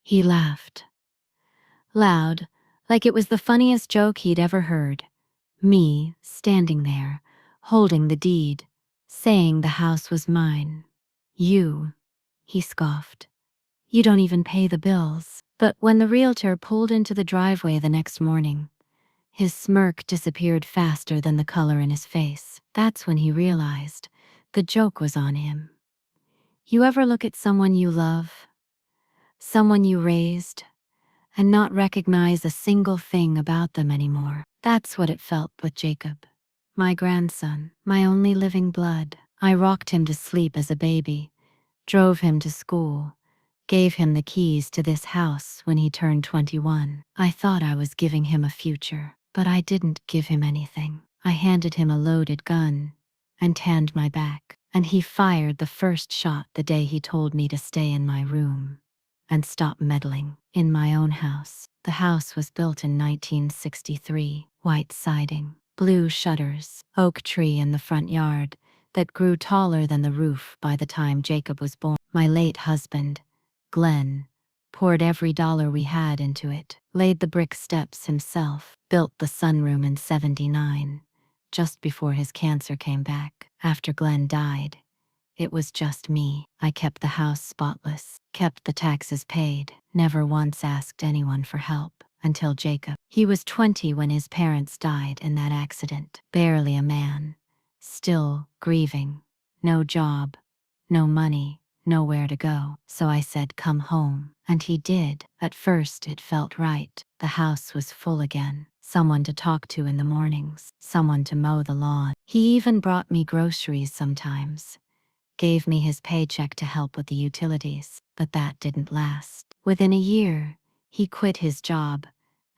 He laughed. Loud, like it was the funniest joke he'd ever heard. Me, standing there, holding the deed, saying the house was mine. You, he scoffed. You don't even pay the bills. But when the realtor pulled into the driveway the next morning, his smirk disappeared faster than the color in his face. That's when he realized the joke was on him. You ever look at someone you love, someone you raised, and not recognize a single thing about them anymore? That's what it felt with Jacob. My grandson, my only living blood. I rocked him to sleep as a baby, drove him to school, gave him the keys to this house when he turned 21. I thought I was giving him a future, but I didn't give him anything. I handed him a loaded gun and tanned my back, and he fired the first shot the day he told me to stay in my room and stop meddling in my own house. The house was built in 1963, white siding, blue shutters, oak tree in the front yard that grew taller than the roof by the time Jacob was born. My late husband, Glenn, poured every dollar we had into it, laid the brick steps himself, built the sunroom in '79, just before his cancer came back. After Glenn died, it was just me. I kept the house spotless, kept the taxes paid, never once asked anyone for help, until Jacob. He was 20 when his parents died in that accident, barely a man, still grieving, no job, no money, nowhere to go. So I said, come home. And he did. At first it felt right. The house was full again. Someone to talk to in the mornings, someone to mow the lawn. He even brought me groceries sometimes, gave me his paycheck to help with the utilities. But that didn't last. Within a year, he quit his job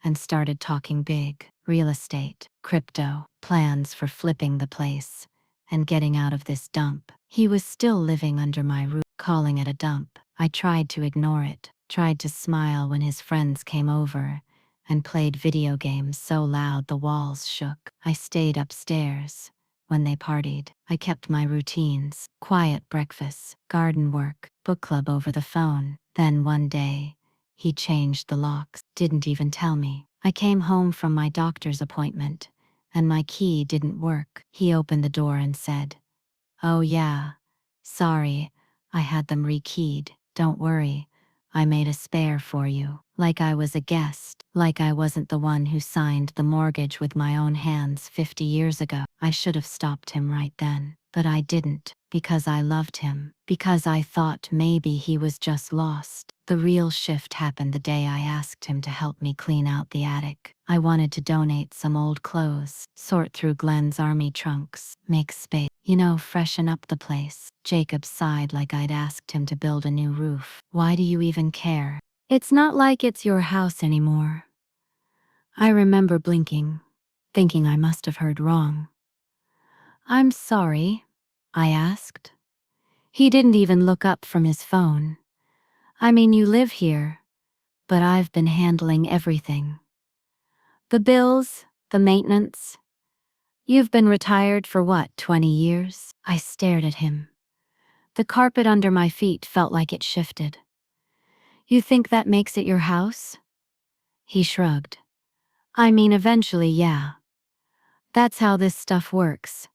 and started talking big: real estate, crypto, plans for flipping the place and getting out of this dump. He was still living under my roof, calling it a dump. I tried to ignore it, tried to smile when his friends came over and played video games so loud the walls shook. I stayed upstairs when they partied. I kept my routines: quiet breakfasts, garden work, book club over the phone. Then one day, he changed the locks, didn't even tell me. I came home from my doctor's appointment, and my key didn't work. He opened the door and said, "Oh yeah, sorry, I had them rekeyed. Don't worry, I made a spare for you." Like I was a guest, like I wasn't the one who signed the mortgage with my own hands 50 years ago. I should have stopped him right then, but I didn't, because I loved him, because I thought maybe he was just lost. The real shift happened the day I asked him to help me clean out the attic. I wanted to donate some old clothes, sort through Glenn's army trunks, make space, freshen up the place. Jacob sighed like I'd asked him to build a new roof. Why do you even care? It's not like it's your house anymore. I remember blinking, thinking I must have heard wrong. I'm sorry, I asked. He didn't even look up from his phone. I mean, you live here, but I've been handling everything. The bills, the maintenance. You've been retired for what, 20 years? I stared at him. The carpet under my feet felt like it shifted. You think that makes it your house? He shrugged. I mean, eventually, yeah. That's how this stuff works.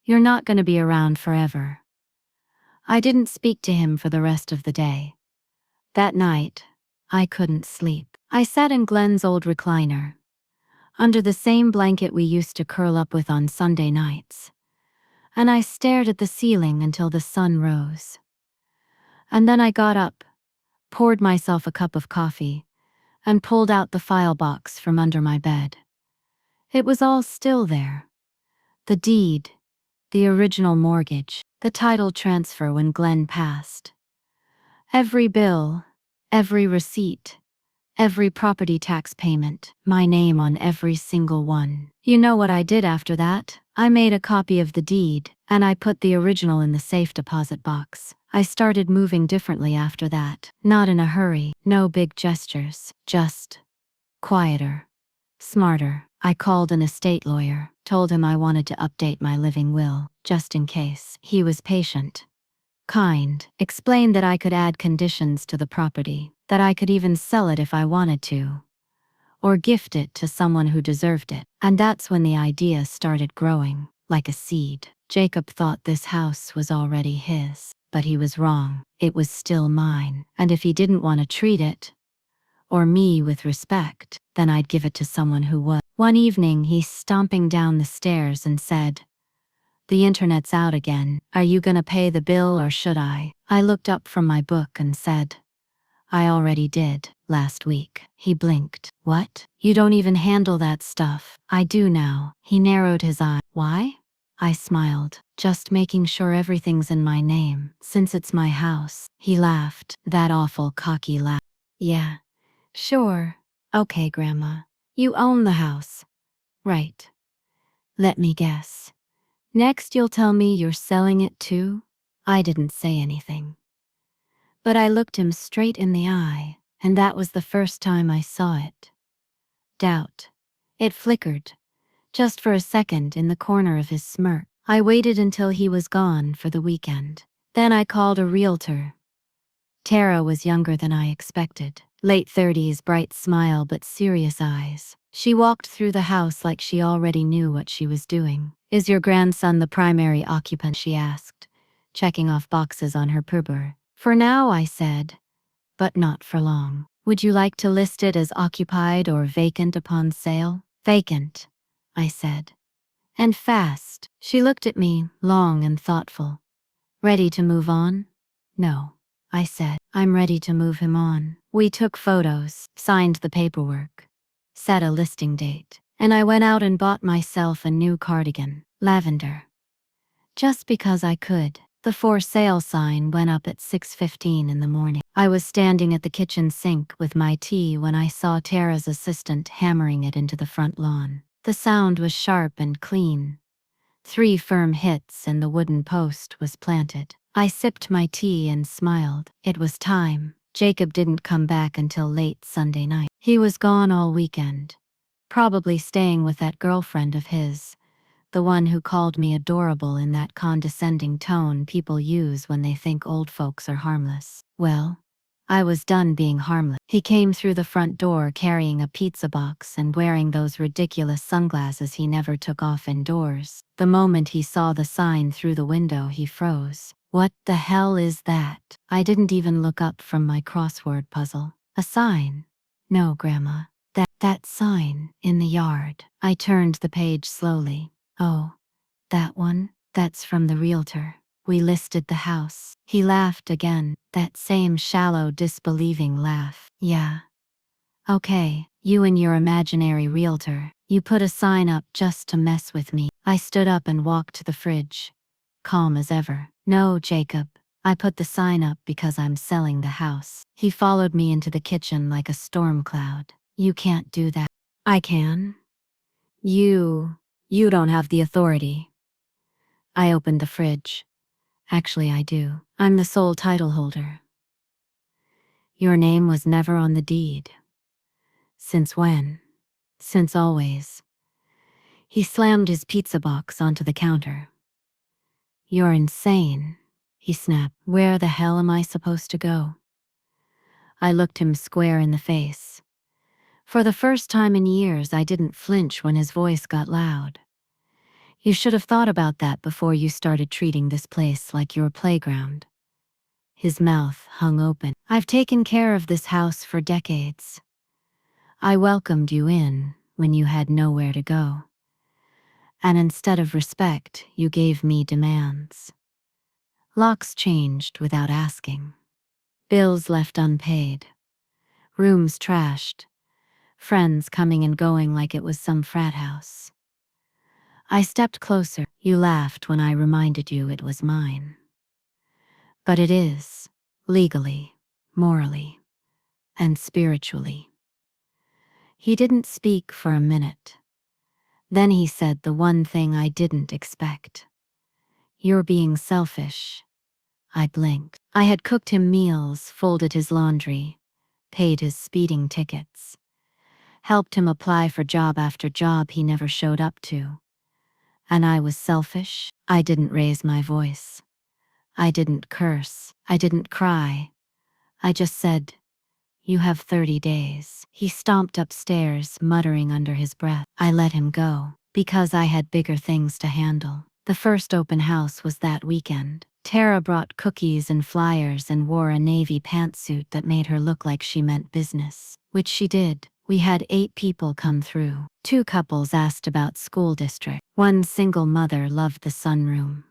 You're not going to be around forever. I didn't speak to him for the rest of the day. That night, I couldn't sleep. I sat in Glenn's old recliner, under the same blanket we used to curl up with on Sunday nights, and I stared at the ceiling until the sun rose. And then I got up, poured myself a cup of coffee, and pulled out the file box from under my bed. It was all still there. The deed, the original mortgage, the title transfer when Glenn passed. Every bill, every receipt, every property tax payment, my name on every single one. You know what I did after that? I made a copy of the deed, and I put the original in the safe deposit box. I started moving differently after that. Not in a hurry, no big gestures, just quieter, smarter. I called an estate lawyer, told him I wanted to update my living will, just in case. He was patient, kind, explained that I could add conditions to the property, that I could even sell it if I wanted to, or gift it to someone who deserved it. And that's when the idea started growing, like a seed. Jacob thought this house was already his, but he was wrong. It was still mine, and if he didn't want to treat it, or me with respect, then I'd give it to someone who would. One evening, he's stomping down the stairs and said, "The internet's out again. Are you gonna pay the bill or should I?" I looked up from my book and said, "I already did, last week." He blinked. "What? You don't even handle that stuff." "I do now." He narrowed his eye. "Why?" I smiled. "Just making sure everything's in my name, since it's my house." He laughed, that awful cocky laugh. "Yeah, sure. Okay, Grandma. You own the house, right? Let me guess. Next you'll tell me you're selling it too?" I didn't say anything, but I looked him straight in the eye, and that was the first time I saw it. Doubt. It flickered, just for a second in the corner of his smirk. I waited until he was gone for the weekend. Then I called a realtor. Tara was younger than I expected. Late 30s, bright smile but serious eyes. She walked through the house like she already knew what she was doing. "Is your grandson the primary occupant?" she asked, checking off boxes on her paper. "For now," I said, "but not for long. Would you like to list it as occupied or vacant upon sale?" "Vacant," I said. "And fast." She looked at me, long and thoughtful. "Ready to move on?" "No," I said. "I'm ready to move him on." We took photos, signed the paperwork, set a listing date, and I went out and bought myself a new cardigan, lavender. Just because I could. The for sale sign went up at 6:15 in the morning. I was standing at the kitchen sink with my tea when I saw Tara's assistant hammering it into the front lawn. The sound was sharp and clean. 3 firm hits and the wooden post was planted. I sipped my tea and smiled. It was time. Jacob didn't come back until late Sunday night. He was gone all weekend, probably staying with that girlfriend of his, the one who called me adorable in that condescending tone people use when they think old folks are harmless. Well, I was done being harmless. He came through the front door carrying a pizza box and wearing those ridiculous sunglasses he never took off indoors. The moment he saw the sign through the window, he froze. "What the hell is that?" I didn't even look up from my crossword puzzle. "A sign?" "No, Grandma. That sign in the yard." I turned the page slowly. "Oh, that one? That's from the Realtor. We listed the house." He laughed again, that same shallow, disbelieving laugh. "Yeah. Okay, you and your imaginary Realtor. You put a sign up just to mess with me." I stood up and walked to the fridge, calm as ever. "No, Jacob. I put the sign up because I'm selling the house." He followed me into the kitchen like a storm cloud. "You can't do that." "I can. You don't have the authority." I opened the fridge. "Actually, I do. I'm the sole title holder." "Your name was never on the deed." "Since when?" "Since always." He slammed his pizza box onto the counter. "You're insane," he snapped. "Where the hell am I supposed to go?" I looked him square in the face. For the first time in years, I didn't flinch when his voice got loud. "You should have thought about that before you started treating this place like your playground." His mouth hung open. "I've taken care of this house for decades. I welcomed you in when you had nowhere to go. And instead of respect, you gave me demands. Locks changed without asking. Bills left unpaid. Rooms trashed. Friends coming and going like it was some frat house. I stepped closer. You laughed when I reminded you it was mine. But it is, legally, morally, and spiritually." He didn't speak for a minute. Then he said the one thing I didn't expect. "You're being selfish." I blinked. I had cooked him meals, folded his laundry, paid his speeding tickets, helped him apply for job after job he never showed up to. And I was selfish? I didn't raise my voice. I didn't curse. I didn't cry. I just said, You have 30 days. He stomped upstairs, muttering under his breath. I let him go, because I had bigger things to handle. The first open house was that weekend. Tara brought cookies and flyers and wore a navy pantsuit that made her look like she meant business, which she did. We had 8 people come through. 2 couples asked about school district. 1 single mother loved the sunroom.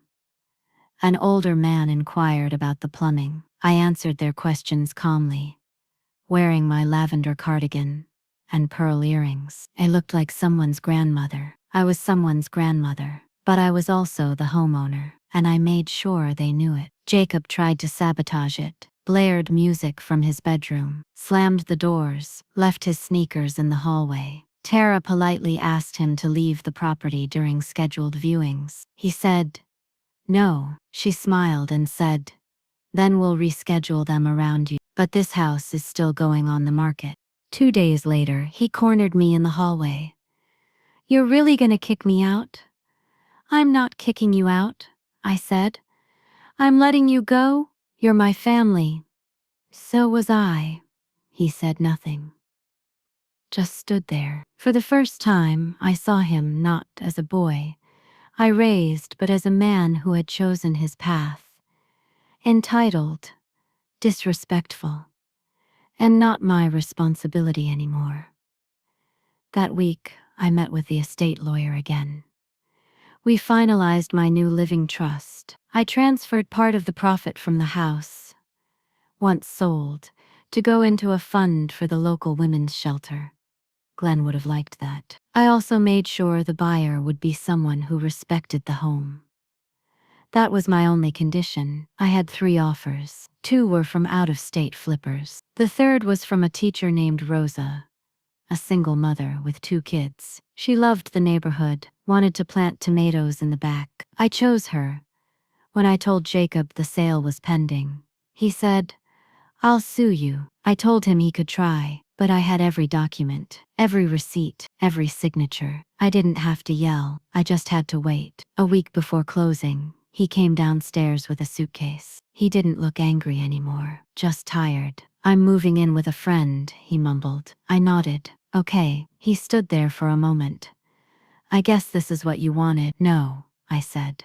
An older man inquired about the plumbing. I answered their questions calmly, wearing my lavender cardigan and pearl earrings. I looked like someone's grandmother. I was someone's grandmother, but I was also the homeowner, and I made sure they knew it. Jacob tried to sabotage it, blared music from his bedroom, slammed the doors, left his sneakers in the hallway. Tara politely asked him to leave the property during scheduled viewings. He said, "No." She smiled and said, "Then we'll reschedule them around you. But this house is still going on the market." 2 days later, he cornered me in the hallway. "You're really gonna kick me out?" "I'm not kicking you out," I said. "I'm letting you go. You're my family." "So was I." He said nothing, just stood there. For the first time, I saw him not as a boy I raised, but as a man who had chosen his path. Entitled, disrespectful, and not my responsibility anymore. That week, I met with the estate lawyer again. We finalized my new living trust. I transferred part of the profit from the house, once sold, to go into a fund for the local women's shelter. Glenn would have liked that. I also made sure the buyer would be someone who respected the home. That was my only condition. I had 3 offers. 2 were from out-of-state flippers. The third was from a teacher named Rosa, a single mother with 2 kids. She loved the neighborhood, wanted to plant tomatoes in the back. I chose her. When I told Jacob the sale was pending, he said, "I'll sue you." I told him he could try, but I had every document, every receipt, every signature. I didn't have to yell, I just had to wait. A week before closing, he came downstairs with a suitcase. He didn't look angry anymore, just tired. "I'm moving in with a friend," he mumbled. I nodded. "Okay." He stood there for a moment. "I guess this is what you wanted." "No," I said.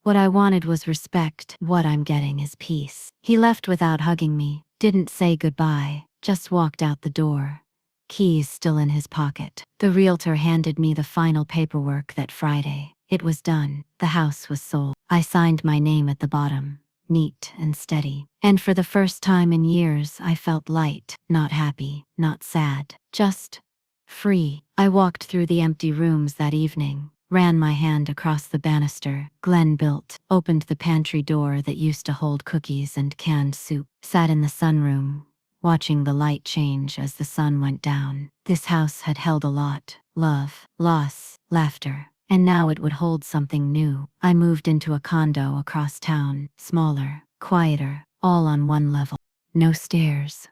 "What I wanted was respect. What I'm getting is peace." He left without hugging me, didn't say goodbye, just walked out the door, keys still in his pocket. The realtor handed me the final paperwork that Friday. It was done. The house was sold. I signed my name at the bottom, neat and steady. And for the first time in years, I felt light, not happy, not sad, just free. I walked through the empty rooms that evening, ran my hand across the banister Glenn built, opened the pantry door that used to hold cookies and canned soup, sat in the sunroom, watching the light change as the sun went down. This house had held a lot: love, loss, laughter. And now it would hold something new. I moved into a condo across town, smaller, quieter, all on one level. No stairs.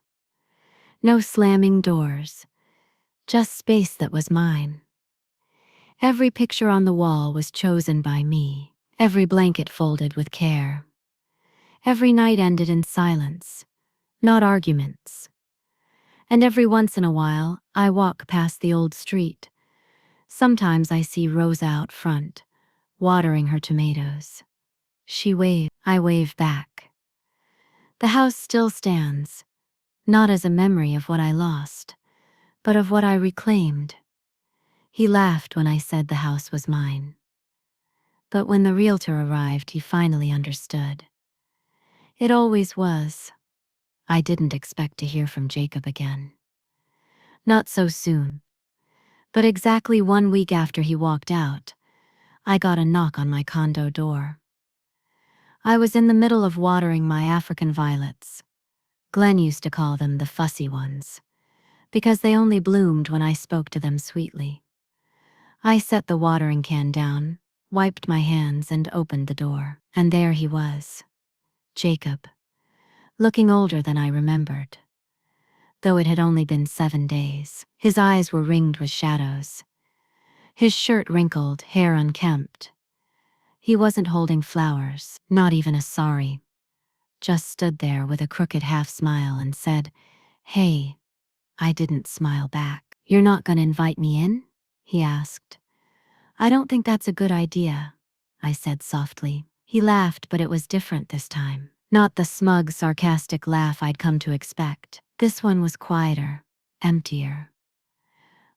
No slamming doors. Just space that was mine. Every picture on the wall was chosen by me. Every blanket folded with care. Every night ended in silence, not arguments. And every once in a while, I walk past the old street. Sometimes I see Rosa out front, watering her tomatoes. She waves, I wave back. The house still stands, not as a memory of what I lost, but of what I reclaimed. He laughed when I said the house was mine. But when the realtor arrived, he finally understood. It always was. I didn't expect to hear from Jacob again. Not so soon. But exactly 1 week after he walked out, I got a knock on my condo door. I was in the middle of watering my African violets. Glenn used to call them the fussy ones, because they only bloomed when I spoke to them sweetly. I set the watering can down, wiped my hands and opened the door. And there he was. Jacob. Looking older than I remembered. Though it had only been 7 days. His eyes were ringed with shadows. His shirt wrinkled, hair unkempt. He wasn't holding flowers, not even a sorry. Just stood there with a crooked half smile and said, Hey, I didn't smile back. You're not gonna invite me in? He asked. I don't think that's a good idea, I said softly. He laughed, but it was different this time. Not the smug, sarcastic laugh I'd come to expect. This one was quieter, emptier.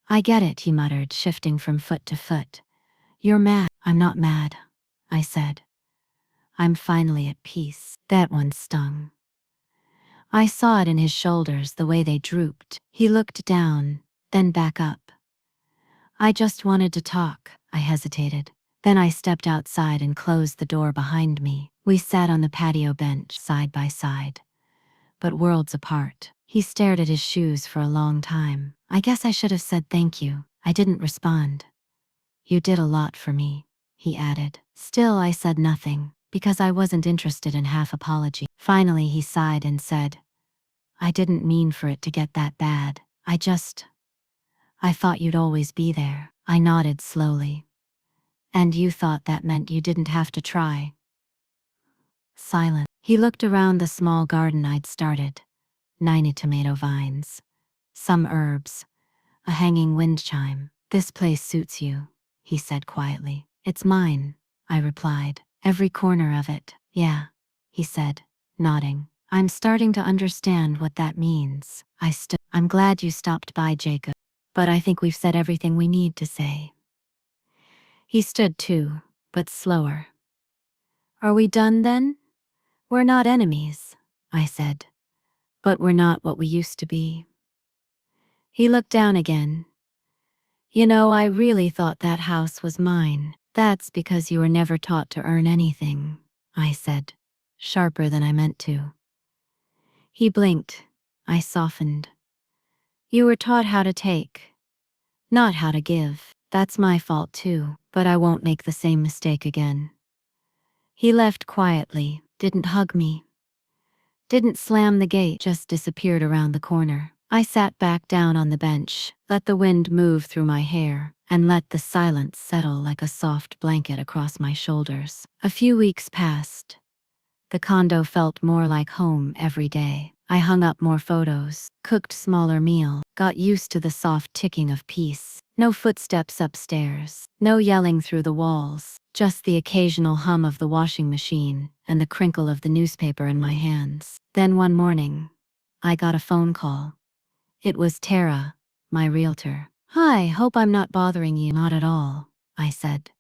I get it, he muttered, shifting from foot to foot. You're mad. I'm not mad, I said. I'm finally at peace. That one stung. I saw it in his shoulders, the way they drooped. He looked down, then back up. I just wanted to talk, I hesitated. Then I stepped outside and closed the door behind me. We sat on the patio bench, side by side, but worlds apart. He stared at his shoes for a long time. I guess I should have said thank you. I didn't respond. You did a lot for me, he added. Still, I said nothing, because I wasn't interested in half apology. Finally, he sighed and said, I didn't mean for it to get that bad. I thought you'd always be there. I nodded slowly. And you thought that meant you didn't have to try. Silent. He looked around the small garden I'd started. 90 tomato vines. Some herbs. A hanging wind chime. This place suits you, he said quietly. It's mine, I replied. Every corner of it. Yeah, he said, nodding. I'm starting to understand what that means. I'm glad you stopped by, Jacob. But I think we've said everything we need to say. He stood too, but slower. Are we done then? We're not enemies, I said. But we're not what we used to be. He looked down again. You know, I really thought that house was mine. That's because you were never taught to earn anything, I said, sharper than I meant to. He blinked. I softened. You were taught how to take, not how to give. That's my fault too, but I won't make the same mistake again. He left quietly, didn't hug me, didn't slam the gate, just disappeared around the corner. I sat back down on the bench, let the wind move through my hair, and let the silence settle like a soft blanket across my shoulders. A few weeks passed. The condo felt more like home every day. I hung up more photos, cooked smaller meal, got used to the soft ticking of peace. No footsteps upstairs, no yelling through the walls, just the occasional hum of the washing machine and the crinkle of the newspaper in my hands. Then one morning, I got a phone call. It was Tara, my realtor. Hi, hope I'm not bothering you. Not at all, I said,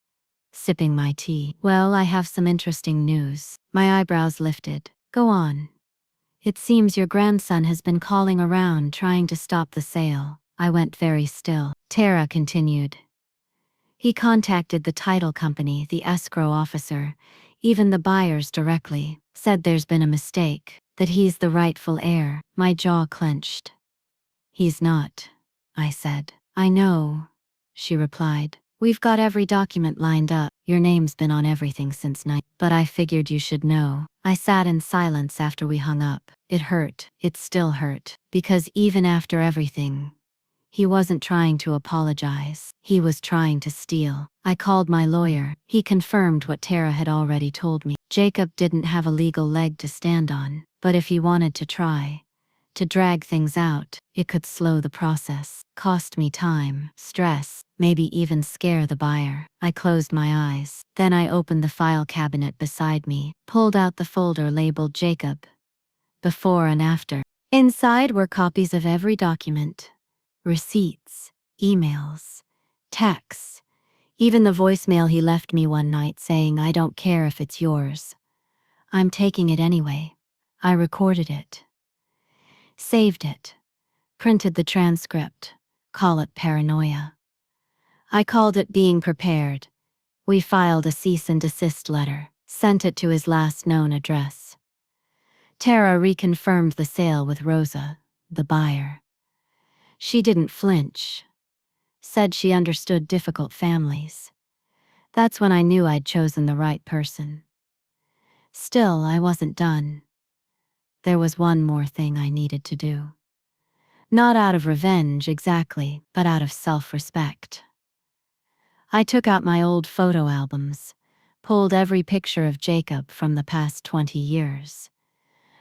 sipping my tea. Well, I have some interesting news. My eyebrows lifted. Go on. It seems your grandson has been calling around trying to stop the sale. I went very still. Tara continued. He contacted the title company, the escrow officer, even the buyers directly, said there's been a mistake, that he's the rightful heir. My jaw clenched. He's not, I said. I know, she replied. We've got every document lined up. Your name's been on everything since night. But I figured you should know. I sat in silence after we hung up. It hurt. It still hurt. Because even after everything, he wasn't trying to apologize. He was trying to steal. I called my lawyer. He confirmed what Tara had already told me. Jacob didn't have a legal leg to stand on. But if he wanted to try, to drag things out, it could slow the process, cost me time, stress, maybe even scare the buyer. I closed my eyes. Then I opened the file cabinet beside me, pulled out the folder labeled Jacob. Before and after. Inside were copies of every document. Receipts, emails, texts, even the voicemail he left me one night saying, I don't care if it's yours. I'm taking it anyway. I recorded it. Saved it. Printed the transcript. Call it paranoia. I called it being prepared. We filed a cease and desist letter, sent it to his last known address. Tara reconfirmed the sale with Rosa, the buyer. She didn't flinch. Said she understood difficult families. That's when I knew I'd chosen the right person. Still, I wasn't done. There was one more thing I needed to do. Not out of revenge exactly, but out of self-respect. I took out my old photo albums, pulled every picture of Jacob from the past 20 years,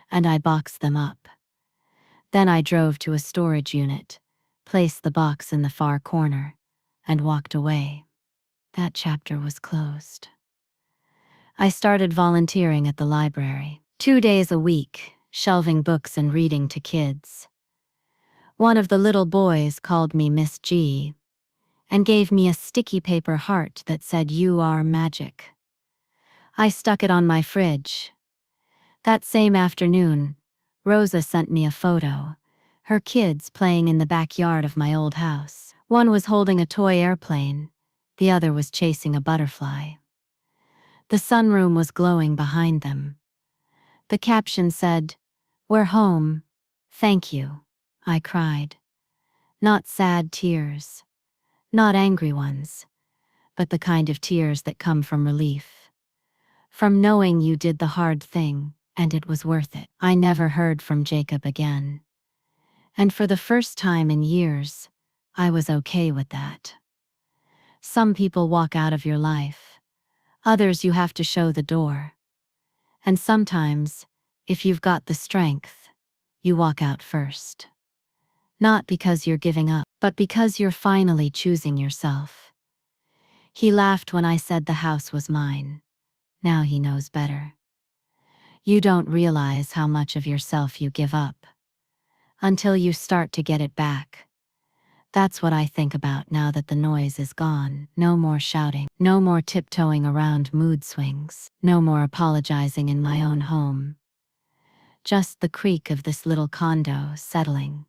and I boxed them up. Then I drove to a storage unit, placed the box in the far corner, and walked away. That chapter was closed. I started volunteering at the library, 2 days a week, shelving books and reading to kids. One of the little boys called me Miss G and gave me a sticky paper heart that said, "You are magic." I stuck it on my fridge. That same afternoon, Rosa sent me a photo. Her kids playing in the backyard of my old house. One was holding a toy airplane, the other was chasing a butterfly. The sunroom was glowing behind them. The caption said, "We're home. Thank you." I cried. Not sad tears, not angry ones, but the kind of tears that come from relief. From knowing you did the hard thing, and it was worth it. I never heard from Jacob again. And for the first time in years, I was okay with that. Some people walk out of your life. Others you have to show the door. And sometimes, if you've got the strength, you walk out first. Not because you're giving up, but because you're finally choosing yourself. He laughed when I said the house was mine. Now he knows better. You don't realize how much of yourself you give up until you start to get it back. That's what I think about now that the noise is gone. No more shouting, no more tiptoeing around mood swings, no more apologizing in my own home. Just the creak of this little condo settling,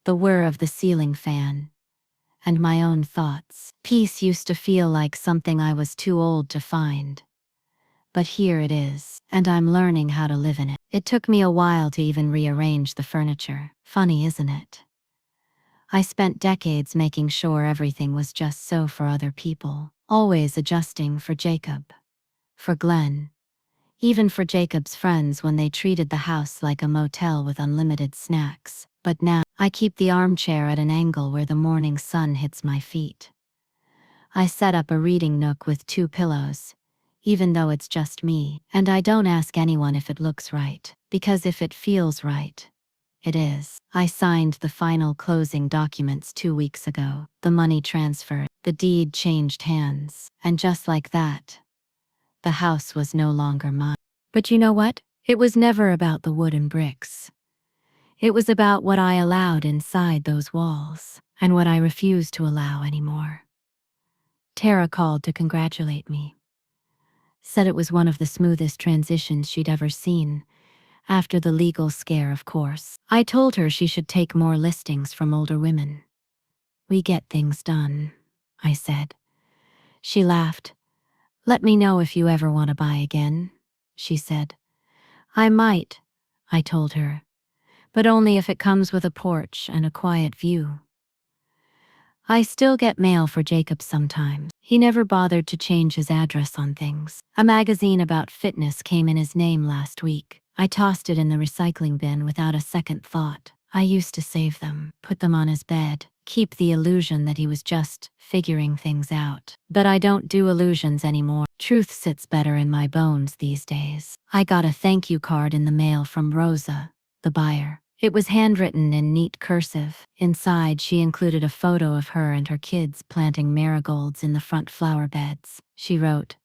the whir of the ceiling fan, and my own thoughts. Peace used to feel like something I was too old to find. But here it is, and I'm learning how to live in it. It took me a while to even rearrange the furniture. Funny, isn't it? I spent decades making sure everything was just so for other people, always adjusting for Jacob, for Glenn, even for Jacob's friends when they treated the house like a motel with unlimited snacks. But now, I keep the armchair at an angle where the morning sun hits my feet. I set up a reading nook with 2 pillows, even though it's just me, and I don't ask anyone if it looks right, because if it feels right, it is. I signed the final closing documents 2 weeks ago. The money transferred, the deed changed hands, and just like that, the house was no longer mine. But you know what? It was never about the wood and bricks. It was about what I allowed inside those walls, and what I refused to allow anymore. Tara called to congratulate me. Said it was one of the smoothest transitions she'd ever seen, after the legal scare, of course. I told her she should take more listings from older women. "We get things done," I said. She laughed. "Let me know if you ever want to buy again," she said. "I might," I told her, "but only if it comes with a porch and a quiet view." I still get mail for Jacob sometimes. He never bothered to change his address on things. A magazine about fitness came in his name last week. I tossed it in the recycling bin without a second thought. I used to save them, put them on his bed, keep the illusion that he was just figuring things out. But I don't do illusions anymore. Truth sits better in my bones these days. I got a thank you card in the mail from Rosa, the buyer. It was handwritten in neat cursive. Inside, she included a photo of her and her kids planting marigolds in the front flower beds. She wrote,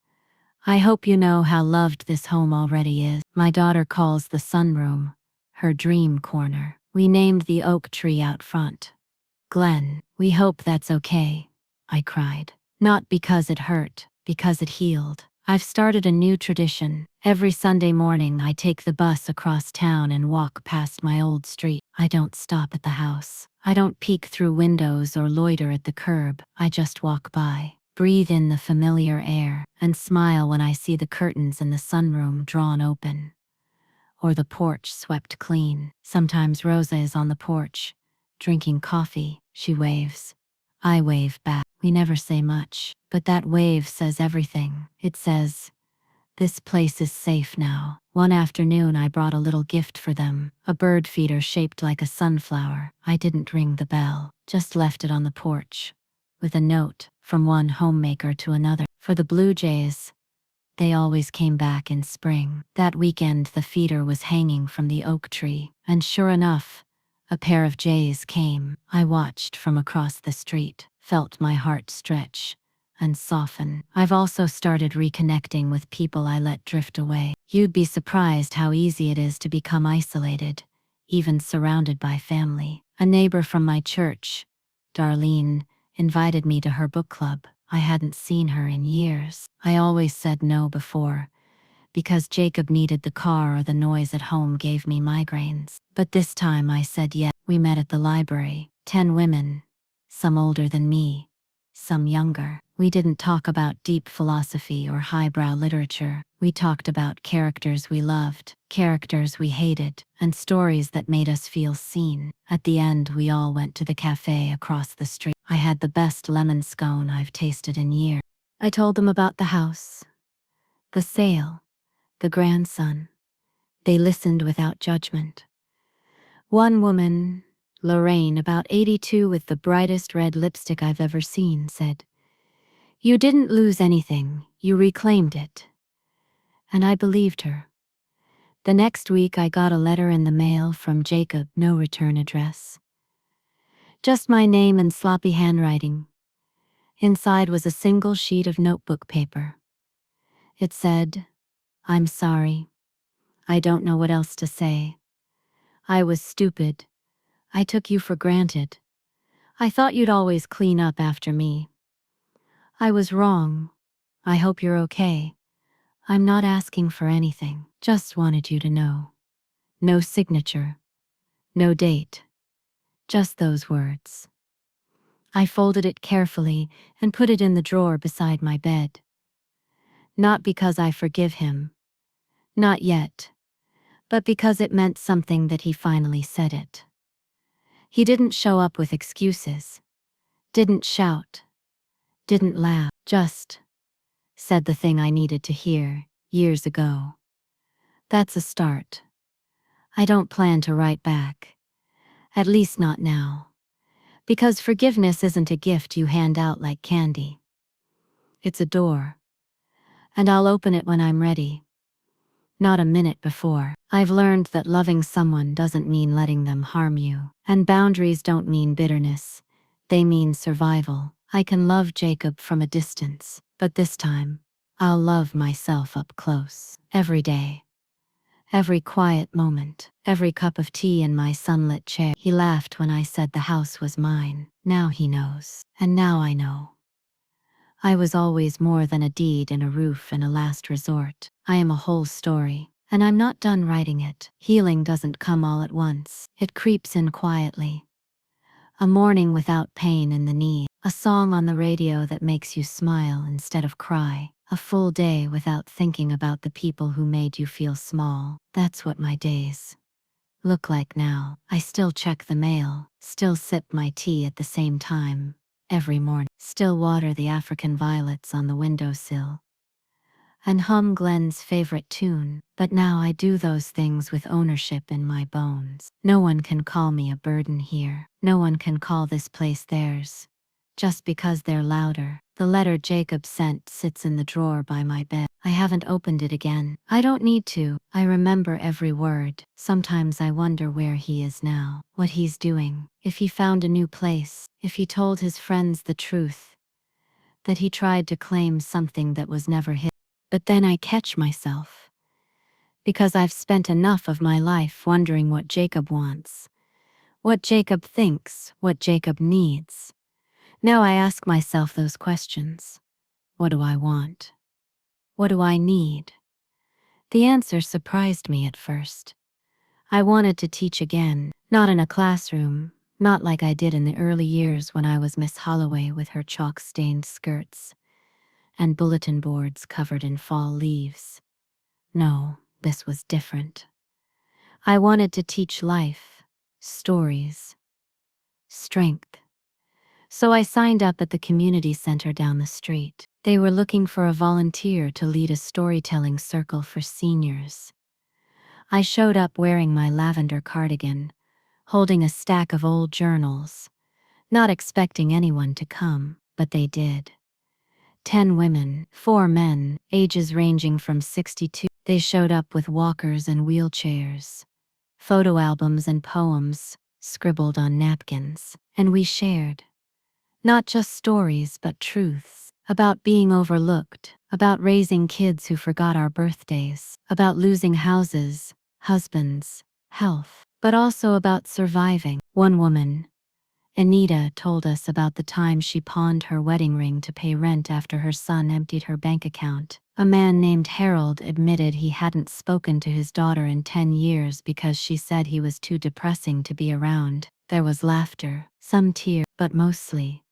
"I hope you know how loved this home already is. My daughter calls the sunroom her dream corner. We named the oak tree out front Glenn. We hope that's okay." I cried. Not because it hurt, because it healed. I've started a new tradition. Every Sunday morning I take the bus across town and walk past my old street. I don't stop at the house. I don't peek through windows or loiter at the curb. I just walk by, breathe in the familiar air, and smile when I see the curtains in the sunroom drawn open, or the porch swept clean. Sometimes Rosa is on the porch, drinking coffee. She waves. I wave back. We never say much, but that wave says everything. It says, "This place is safe now." One afternoon I brought a little gift for them, a bird feeder shaped like a sunflower. I didn't ring the bell, just left it on the porch, with a note from one homemaker to another. For the blue jays, they always came back in spring. That weekend the feeder was hanging from the oak tree, and sure enough, A pair of jays came. I watched from across the street, felt my heart stretch and soften. I've also started reconnecting with people I let drift away. You'd be surprised how easy it is to become isolated, even surrounded by family. A neighbor from my church, Darlene, invited me to her book club. I hadn't seen her in years. I always said no before, because Jacob needed the car or the noise at home gave me migraines. But this time I said yes. We met at the library, 10 women, some older than me, some younger. We didn't talk about deep philosophy or highbrow literature. We talked about characters we loved, characters we hated, and stories that made us feel seen. At the end, we all went to the cafe across the street. I had the best lemon scone I've tasted in years. I told them about the house, the sale, the grandson. They listened without judgment. One woman, Lorraine, about 82 with the brightest red lipstick I've ever seen, said, "You didn't lose anything, you reclaimed it." And I believed her. The next week I got a letter in the mail from Jacob, no return address. Just my name and sloppy handwriting. Inside was a single sheet of notebook paper. It said, "I'm sorry. I don't know what else to say. I was stupid. I took you for granted. I thought you'd always clean up after me. I was wrong. I hope you're okay. I'm not asking for anything. Just wanted you to know." No signature. No date. Just those words. I folded it carefully and put it in the drawer beside my bed. Not because I forgive him. Not yet. But because it meant something that he finally said it. He didn't show up with excuses. Didn't shout. Didn't laugh. Just said the thing I needed to hear years ago. That's a start. I don't plan to write back. At least not now. Because forgiveness isn't a gift you hand out like candy. It's a door. And I'll open it when I'm ready. Not a minute before. I've learned that loving someone doesn't mean letting them harm you. And boundaries don't mean bitterness. They mean survival. I can love Jacob from a distance, but this time, I'll love myself up close. Every day. Every quiet moment. Every cup of tea in my sunlit chair. He laughed when I said the house was mine. Now he knows. And now I know. I was always more than a deed and a roof and a last resort. I am a whole story, and I'm not done writing it. Healing doesn't come all at once. It creeps in quietly. A morning without pain in the knee. A song on the radio that makes you smile instead of cry. A full day without thinking about the people who made you feel small. That's what my days look like now. I still check the mail, still sip my tea at the same time. Every morning, still water the African violets on the windowsill, and hum Glenn's favorite tune. But now I do those things with ownership in my bones. No one can call me a burden here. No one can call this place theirs. Just because they're louder. The letter Jacob sent sits in the drawer by my bed. I haven't opened it again. I don't need to. I remember every word. Sometimes I wonder where he is now. What he's doing. If he found a new place. If he told his friends the truth. That he tried to claim something that was never his. But then I catch myself. Because I've spent enough of my life wondering what Jacob wants. What Jacob thinks. What Jacob needs. Now I ask myself those questions. What do I want? What do I need? The answer surprised me at first. I wanted to teach again, not in a classroom, not like I did in the early years when I was Miss Holloway with her chalk-stained skirts and bulletin boards covered in fall leaves. No, this was different. I wanted to teach life, stories, strength. So I signed up at the community center down the street. They were looking for a volunteer to lead a storytelling circle for seniors. I showed up wearing my lavender cardigan, holding a stack of old journals, not expecting anyone to come, but they did. 10 women, 4 men, ages ranging from 62. They showed up with walkers and wheelchairs, photo albums and poems, scribbled on napkins, and we shared. Not just stories, but truths. About being overlooked, about raising kids who forgot our birthdays, about losing houses, husbands, health, but also about surviving. One woman, Anita, told us about the time she pawned her wedding ring to pay rent after her son emptied her bank account. A man named Harold admitted he hadn't spoken to his daughter in 10 years because she said he was too depressing to be around. There was laughter, some tears, but mostly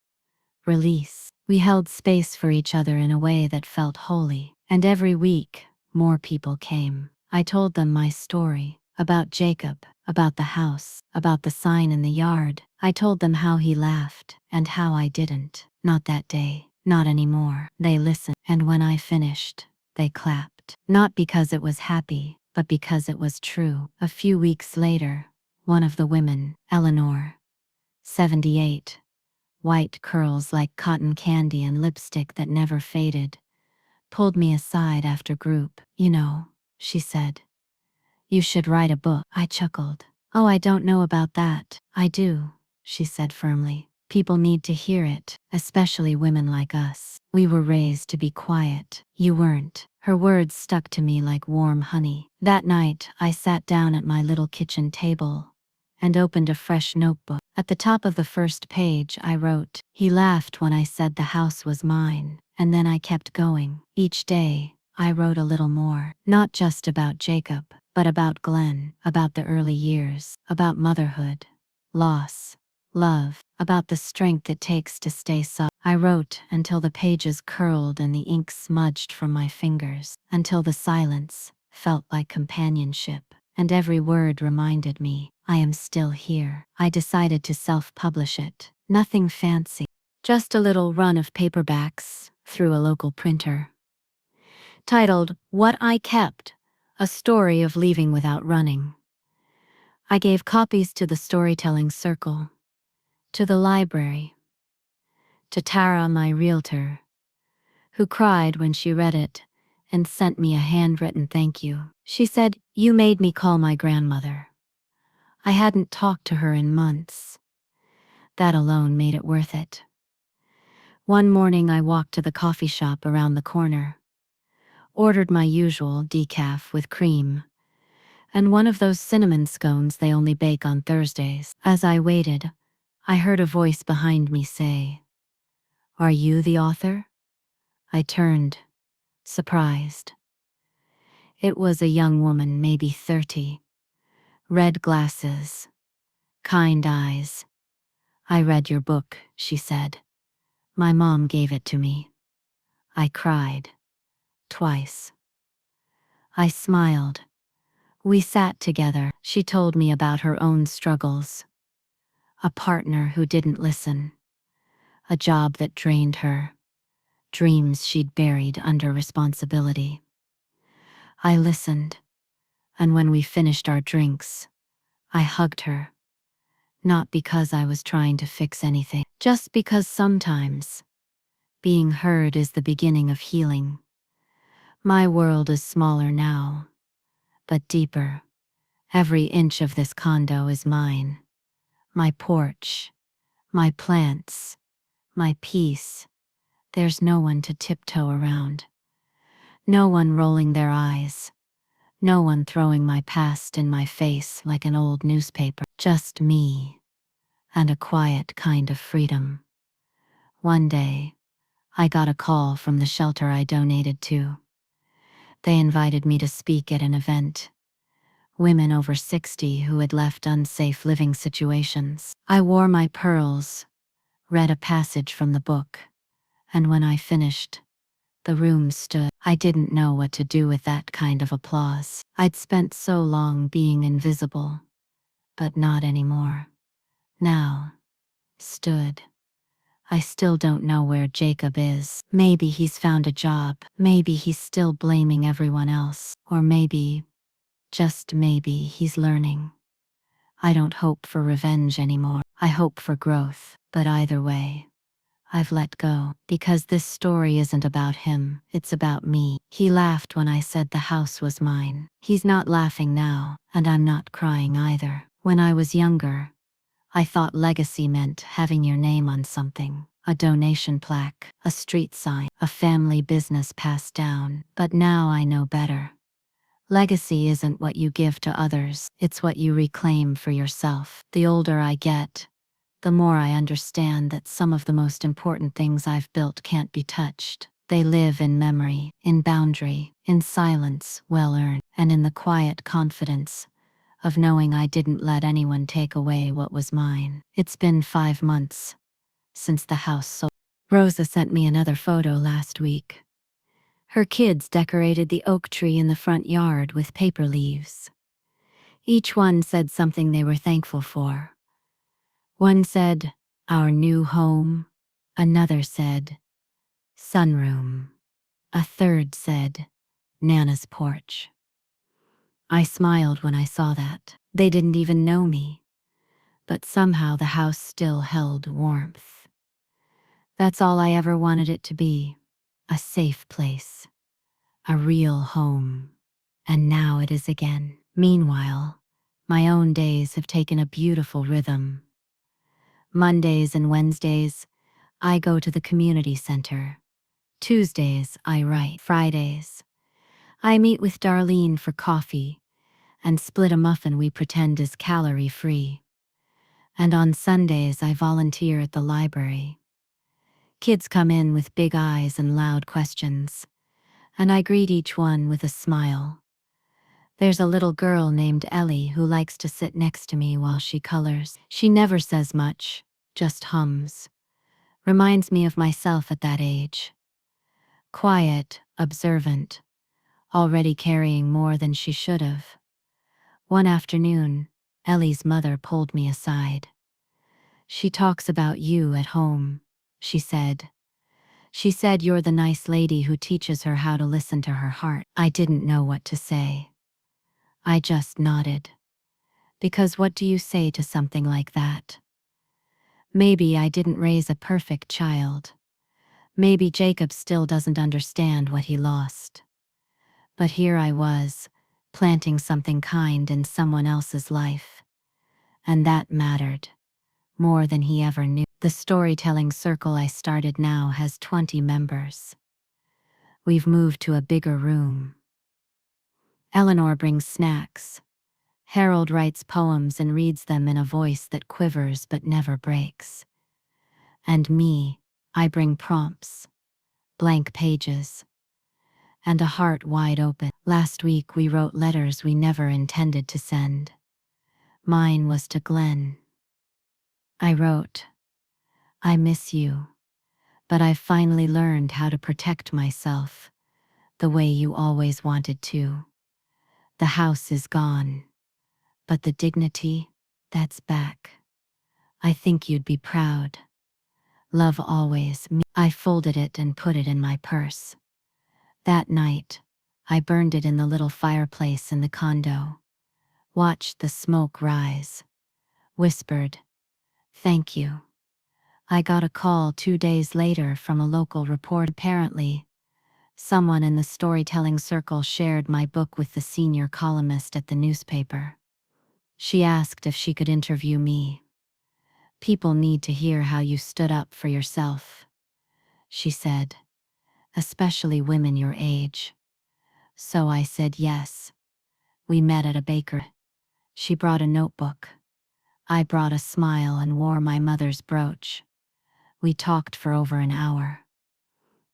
release. We held space for each other in a way that felt holy. And every week, more people came. I told them my story. About Jacob, about the house, about the sign in the yard. I told them how he laughed, and how I didn't. Not that day, not anymore. They listened, and when I finished, they clapped. Not because it was happy, but because it was true. A few weeks later, one of the women, Eleanor, 78, white curls like cotton candy and lipstick that never faded, pulled me aside after group. You know, she said, you should write a book. I chuckled. Oh, I don't know about that. I do, she said firmly. People need to hear it, especially women like us. We were raised to be quiet. You weren't. Her words stuck to me like warm honey. That night, I sat down at my little kitchen table and opened a fresh notebook. At the top of the first page, I wrote, he laughed when I said the house was mine. And then I kept going. Each day, I wrote a little more. Not just about Jacob, but about Glenn, about the early years, about motherhood, loss, love, about the strength it takes to stay soft. I wrote until the pages curled and the ink smudged from my fingers, until the silence felt like companionship. And every word reminded me, I am still here. I decided to self-publish it. Nothing fancy. Just a little run of paperbacks through a local printer. Titled, What I Kept, a story of leaving without running. I gave copies to the storytelling circle, to the library, to Tara, my realtor, who cried when she read it and sent me a handwritten thank you. She said, you made me call my grandmother. I hadn't talked to her in months. That alone made it worth it. One morning I walked to the coffee shop around the corner, ordered my usual decaf with cream, and one of those cinnamon scones they only bake on Thursdays. As I waited, I heard a voice behind me say, are you the author? I turned, surprised. It was a young woman, maybe 30. Red glasses, kind eyes. I read your book, she said. My mom gave it to me. I cried. Twice. I smiled. We sat together. She told me about her own struggles. A partner who didn't listen. A job that drained her. Dreams she'd buried under responsibility. I listened, and when we finished our drinks, I hugged her. Not because I was trying to fix anything, just because sometimes being heard is the beginning of healing. My world is smaller now, but deeper. Every inch of this condo is mine. My porch, my plants, my peace. There's no one to tiptoe around. No one rolling their eyes. No one throwing my past in my face like an old newspaper. Just me, and a quiet kind of freedom. One day, I got a call from the shelter I donated to. They invited me to speak at an event. Women over 60 who had left unsafe living situations. I wore my pearls, read a passage from the book, and when I finished, the room stood. I didn't know what to do with that kind of applause. I'd spent so long being invisible, but not anymore. Now, stood. I still don't know where Jacob is. Maybe he's found a job. Maybe he's still blaming everyone else. Or maybe, just maybe, he's learning. I don't hope for revenge anymore. I hope for growth. But either way, I've let go. Because this story isn't about him, it's about me. He laughed when I said the house was mine. He's not laughing now, and I'm not crying either. When I was younger, I thought legacy meant having your name on something, a donation plaque, a street sign, a family business passed down. But now I know better. Legacy isn't what you give to others, it's what you reclaim for yourself. The older I get, the more I understand that some of the most important things I've built can't be touched. They live in memory, in boundary, in silence, well earned, and in the quiet confidence of knowing I didn't let anyone take away what was mine. It's been 5 months since the house sold. Rosa sent me another photo last week. Her kids decorated the oak tree in the front yard with paper leaves. Each one said something they were thankful for. One said, "Our new home." Another said, "Sunroom." A third said, "Nana's porch." I smiled when I saw that. They didn't even know me, but somehow the house still held warmth. That's all I ever wanted it to be. A safe place. A real home. And now it is again. Meanwhile, my own days have taken a beautiful rhythm. Mondays and Wednesdays, I go to the community center. Tuesdays, I write. Fridays, I meet with Darlene for coffee and split a muffin we pretend is calorie-free. And on Sundays, I volunteer at the library. Kids come in with big eyes and loud questions, and I greet each one with a smile. There's a little girl named Ellie who likes to sit next to me while she colors. She never says much, just hums. Reminds me of myself at that age. Quiet, observant, already carrying more than she should have. One afternoon, Ellie's mother pulled me aside. "She talks about you at home," she said. "She said you're the nice lady who teaches her how to listen to her heart." I didn't know what to say. I just nodded. Because what do you say to something like that? Maybe I didn't raise a perfect child. Maybe Jacob still doesn't understand what he lost. But here I was, planting something kind in someone else's life. And that mattered. More than he ever knew. The storytelling circle I started now has 20 members. We've moved to a bigger room. Eleanor brings snacks. Harold writes poems and reads them in a voice that quivers but never breaks. And me, I bring prompts, blank pages, and a heart wide open. Last week we wrote letters we never intended to send. Mine was to Glenn. I wrote, "I miss you, but I've finally learned how to protect myself, the way you always wanted to. The house is gone, but the dignity, that's back. I think you'd be proud. Love always." I folded it and put it in my purse. That night, I burned it in the little fireplace in the condo, watched the smoke rise, whispered, "Thank you." I got a call 2 days later from a local reporter. Apparently, someone in the storytelling circle shared my book with the senior columnist at the newspaper. She asked if she could interview me. "People need to hear how you stood up for yourself," she said, "especially women your age." So I said yes. We met at a bakery. She brought a notebook. I brought a smile and wore my mother's brooch. We talked for over an hour.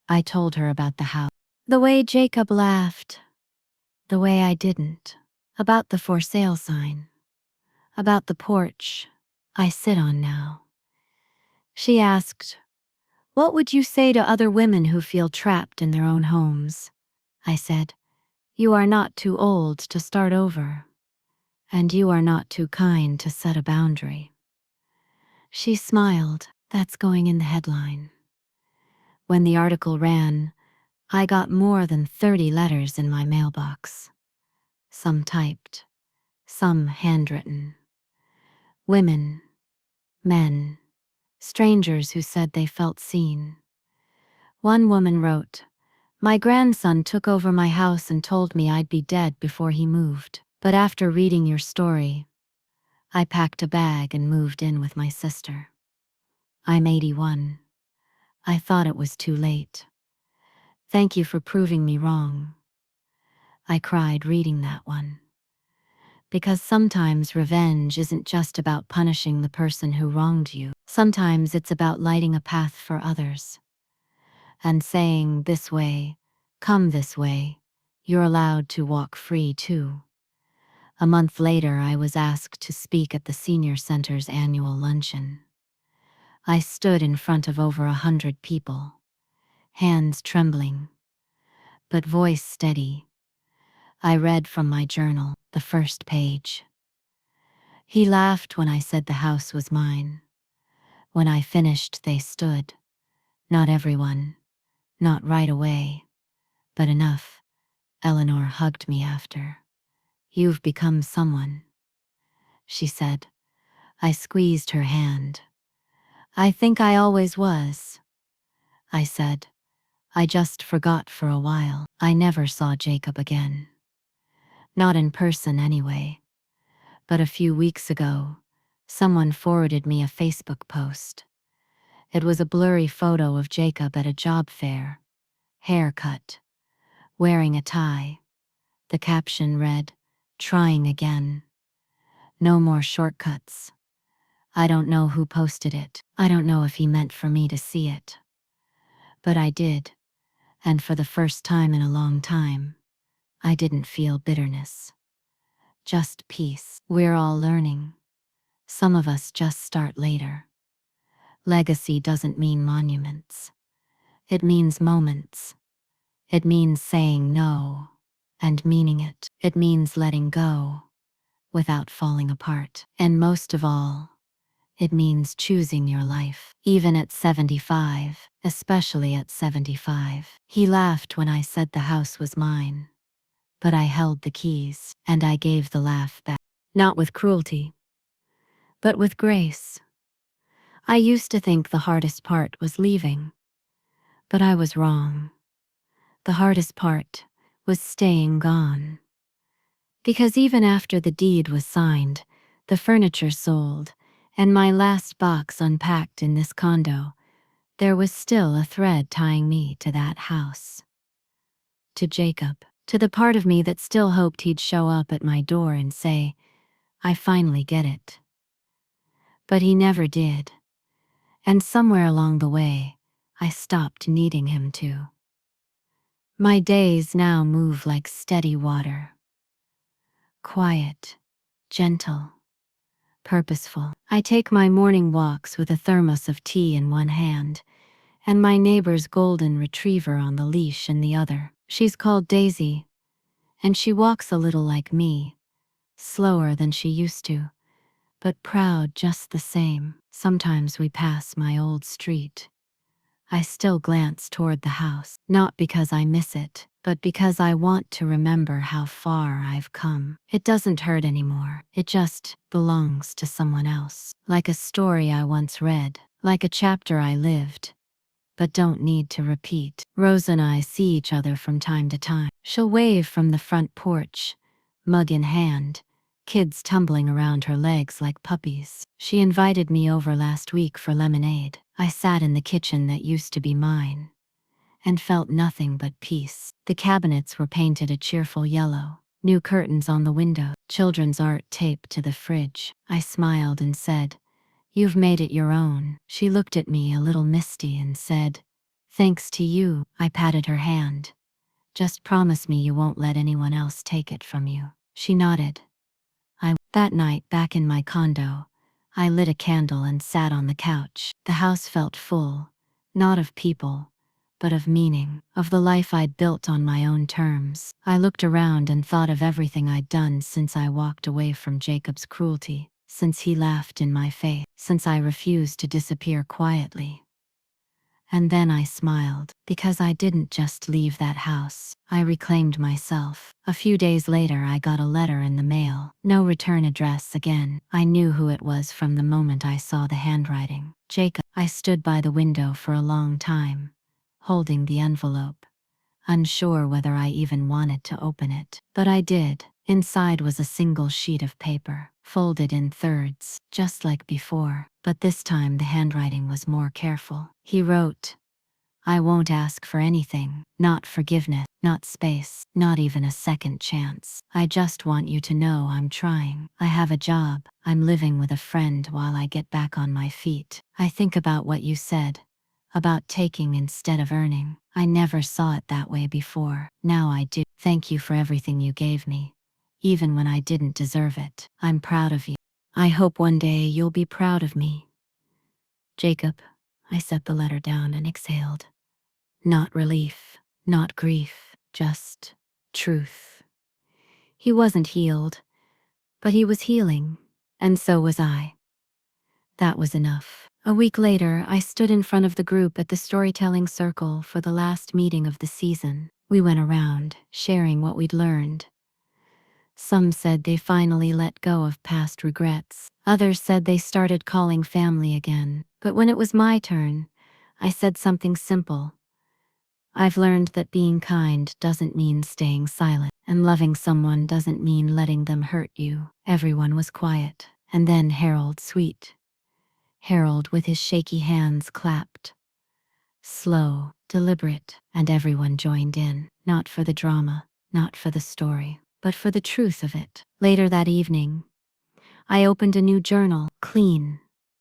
I told her about the house. The way Jacob laughed. The way I didn't. About the for sale sign. About the porch I sit on now. She asked, "What would you say to other women who feel trapped in their own homes?" I said, "You are not too old to start over. And you are not too kind to set a boundary." She smiled. That's going in the headline. When the article ran, I got more than 30 letters in my mailbox. Some typed, some handwritten. Women, men, strangers who said they felt seen. One woman wrote, "My grandson took over my house and told me I'd be dead before he moved. But after reading your story, I packed a bag and moved in with my sister. I'm 81. I thought it was too late. Thank you for proving me wrong. I cried reading that one. Because sometimes revenge isn't just about punishing the person who wronged you. Sometimes it's about lighting a path for others. And saying, this way, come this way, you're allowed to walk free too. A month later, I was asked to speak at the Senior Center's annual luncheon. I stood in front of over 100 people, hands trembling, but voice steady. I read from my journal, the first page. He laughed when I said the house was mine. When I finished, they stood. Not everyone, not right away, but enough. Eleanor hugged me after. You've become someone, she said. I squeezed her hand. I think I always was, I said. I just forgot for a while. I never saw Jacob again. Not in person anyway. But a few weeks ago, someone forwarded me a Facebook post. It was a blurry photo of Jacob at a job fair, haircut, wearing a tie. The caption read, "Trying again. No more shortcuts." I don't know who posted it. I don't know if he meant for me to see it. But I did, and for the first time in a long time, I didn't feel bitterness. Just peace. We're all learning. Some of us just start later. Legacy doesn't mean monuments. It means moments. It means saying no and meaning it. It means letting go without falling apart. And most of all, it means choosing your life, even at 75, especially at 75. He laughed when I said the house was mine, but I held the keys, and I gave the laugh back. Not with cruelty, but with grace. I used to think the hardest part was leaving, but I was wrong. The hardest part was staying gone. Because even after the deed was signed, the furniture sold, and my last box unpacked in this condo, there was still a thread tying me to that house. To Jacob, to the part of me that still hoped he'd show up at my door and say, I finally get it. But he never did. And somewhere along the way, I stopped needing him to. My days now move like steady water. Quiet, gentle, purposeful. I take my morning walks with a thermos of tea in one hand, and my neighbor's golden retriever on the leash in the other. She's called Daisy, and she walks a little like me, slower than she used to, but proud just the same. Sometimes we pass my old street. I still glance toward the house, not because I miss it, but because I want to remember how far I've come. It doesn't hurt anymore. It just belongs to someone else. Like a story I once read, like a chapter I lived, but don't need to repeat. Rose and I see each other from time to time. She'll wave from the front porch, mug in hand, kids tumbling around her legs like puppies. She invited me over last week for lemonade. I sat in the kitchen that used to be mine and felt nothing but peace. The cabinets were painted a cheerful yellow, new curtains on the window, children's art taped to the fridge. I smiled and said, You've made it your own. She looked at me a little misty and said, Thanks to you. I patted her hand. Just promise me you won't let anyone else take it from you. She nodded. That night back in my condo, I lit a candle and sat on the couch. The house felt full, not of people, but of meaning, of the life I'd built on my own terms. I looked around and thought of everything I'd done since I walked away from Jacob's cruelty, since he laughed in my face, since I refused to disappear quietly. And then I smiled, because I didn't just leave that house. I reclaimed myself. A few days later I got a letter in the mail. No return address again. I knew who it was from the moment I saw the handwriting. Jacob. I stood by the window for a long time, holding the envelope, unsure whether I even wanted to open it. But I did. Inside was a single sheet of paper. folded in thirds, just like before, but this time the handwriting was more careful. He wrote, "I won't ask for anything, not forgiveness, not space, not even a second chance. I just want you to know I'm trying. I have a job. I'm living with a friend while I get back on my feet. I think about what you said, about taking instead of earning. I never saw it that way before. Now I do. Thank you for everything you gave me, even when I didn't deserve it. I'm proud of you. I hope one day you'll be proud of me. Jacob." I set the letter down and exhaled. Not relief, not grief, just truth. He wasn't healed, but he was healing, and so was I. That was enough. A week later, I stood in front of the group at the storytelling circle for the last meeting of the season. We went around, sharing what we'd learned. Some said they finally let go of past regrets. Others said they started calling family again. But when it was my turn, I said something simple. I've learned that being kind doesn't mean staying silent, and loving someone doesn't mean letting them hurt you. Everyone was quiet, and then Harold with his shaky hands clapped. Slow, deliberate, and everyone joined in, not for the drama, not for the story, but for the truth of it. Later that evening, I opened a new journal, clean,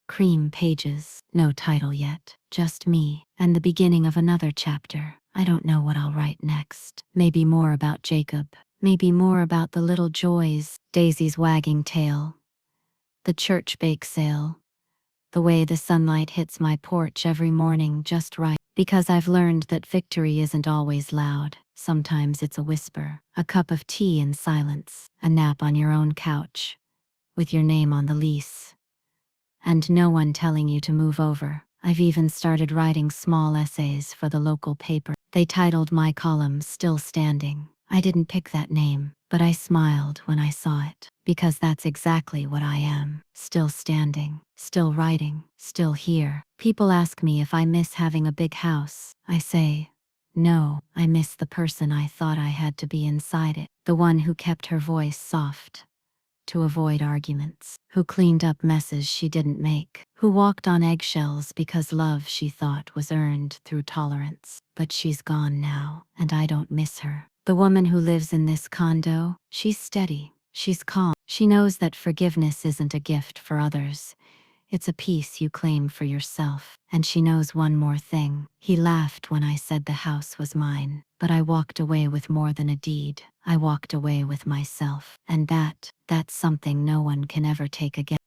cream pages, no title yet, just me, and the beginning of another chapter. I don't know what I'll write next. Maybe more about Jacob, maybe more about the little joys, Daisy's wagging tail, the church bake sale, the way the sunlight hits my porch every morning just right. Because I've learned that victory isn't always loud. Sometimes it's a whisper, a cup of tea in silence, a nap on your own couch, with your name on the lease, and no one telling you to move over. I've even started writing small essays for the local paper. They titled my column "Still Standing." I didn't pick that name, but I smiled when I saw it, because that's exactly what I am. Still standing, still writing, still here. People ask me if I miss having a big house. I say, no, I miss the person I thought I had to be inside it, the one who kept her voice soft to avoid arguments, who cleaned up messes she didn't make, who walked on eggshells because love she thought was earned through tolerance. But she's gone now, and I don't miss her. The woman who lives in this condo, she's steady, she's calm. She knows that forgiveness isn't a gift for others. It's a piece you claim for yourself. And she knows one more thing. He laughed when I said the house was mine, but I walked away with more than a deed. I walked away with myself. And that's something no one can ever take again.